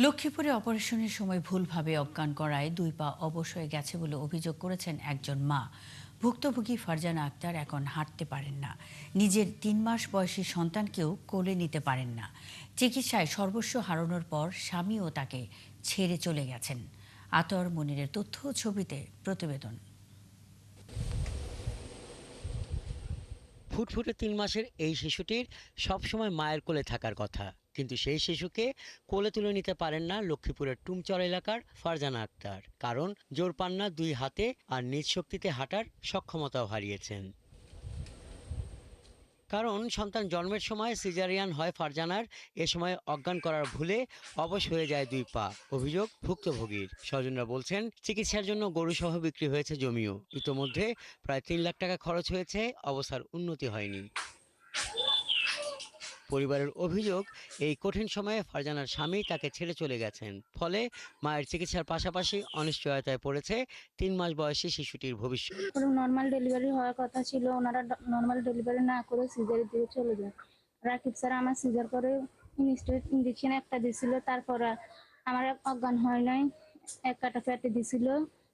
লক্ষ্মীপুরে অপারেশনের সময় ভুলভাবে অজ্ঞান করায় 2 পা অবশ হয়ে গেছে বলে অভিযোগ করেছেন একজন মা। ভুক্তভোগী ফারজানা আক্তার এখন হাঁটতে পারেন না, নিজের 3 মাস বয়সী সন্তানকেও কোলে নিতে পারেন না। চিকিৎসায় সর্বস্ব হারানোর পর স্বামীও তাকে ছেড়ে চলে গেছেন। আতর মনিরের তথ্য ছবিতে প্রতিবেদন। ফুটফুটে 3 মাসের এই শিশুটির সবসময় মায়ের কোলে থাকার কথা, কিন্তু সেই শিশুকে কোলে তুলে নিতে পারেন না লক্ষ্মীপুরের টুমচর এলাকার ফারজানা আক্তার। কারণ জোর পান না 2 হাতে, আর নিজ শক্তিতে হাঁটার সক্ষমতাও হারিয়েছেন। কারণ সন্তান জন্মের সময় সিজারিয়ান হয় ফারজানার। এ সময় অজ্ঞান করার ভুলে অবশ হয়ে যায় 2 পা। অভিযোগ ভুক্তভোগীর স্বজনরা বলছেন, চিকিৎসার জন্য গরুসহ বিক্রি হয়েছে জমিও। ইতোমধ্যে প্রায় 3 লাখ টাকা খরচ হয়েছে, অবস্থার উন্নতি হয়নি। পরিবারের অভিযোগ, এই কঠিন সময়ে ফারজানার স্বামী তাকে ছেড়ে চলে গেছেন। ফলে মায়ের চিকিৎসার পাশাপাশি অনিশ্চয়তায় পড়েছে 3 মাস বয়সী শিশুটির ভবিষ্যৎ। নর্মাল ডেলিভারি হওয়ার কথা ছিল, ওনারা নর্মাল ডেলিভারি না করে সিজার দিয়ে চলে যায়। রাকিব স্যার আমার সিজার করে ইঞ্জেকশন একটা দিছিল, তারপর আমার অজ্ঞান হয় নাই, এক কাটা পেটে দিছিল।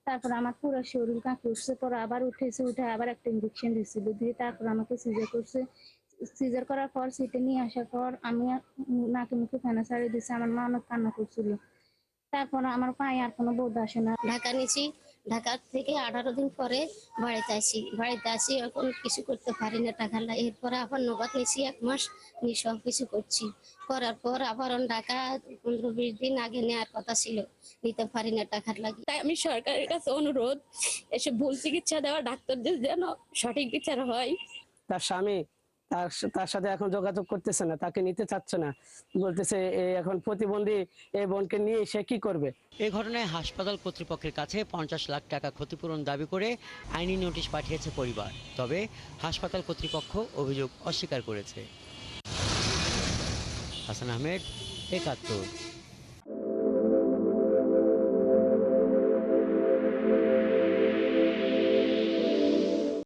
তারপর আমার পুরো শরীর কাঁপে উঠছে, পরে আবার উঠে আবার একটা ইঞ্জেকশন দিছিল, দিয়ে তারপর আমাকে সিজার করছে। সিজার করার পর সিটে নিয়ে আসার পর আমি নাকে মুখে ফেনা ছাড়িয়ে দিচ্ছে, আমার মা অনেক কান্না করছিল। তারপর আমার পায়ে আর কোনো বোধ আসে না। ঢাকা নিয়েছি, ঢাকা থেকে 18 দিন পরে বাড়িতে আসি এখন কিছু করতে পারি না টাকা লাগে। এরপরে আবার নবাদ নিয়েছি, 1 মাস নিয়ে সব কিছু করছি। করার পর আবার ঢাকা 15-20 দিন আগে নেওয়ার কথা ছিল, নিতে পারি না টাকার লাগে। তাই আমি সরকারের কাছে অনুরোধ, এসব ভুল চিকিৎসা দেওয়া ডাক্তারদের যেন সঠিক বিচার হয়। তার স্বামী তার সাথে এখন যোগাযোগ করতেছে না, তাকে নিতে চাচ্ছে না, বলতেছে এখন প্রতিবন্ধী এই বোনকে নিয়ে সে কি করবে। এ ঘটনায় হাসপাতাল কর্তৃপক্ষের কাছে 50 লাখ টাকা ক্ষতিপূরণ দাবি করে আইনি নোটিশ পাঠিয়েছে পরিবার। তবে হাসপাতাল কর্তৃপক্ষ অভিযোগ অস্বীকার করেছে। হাসান আহমেদ, 71।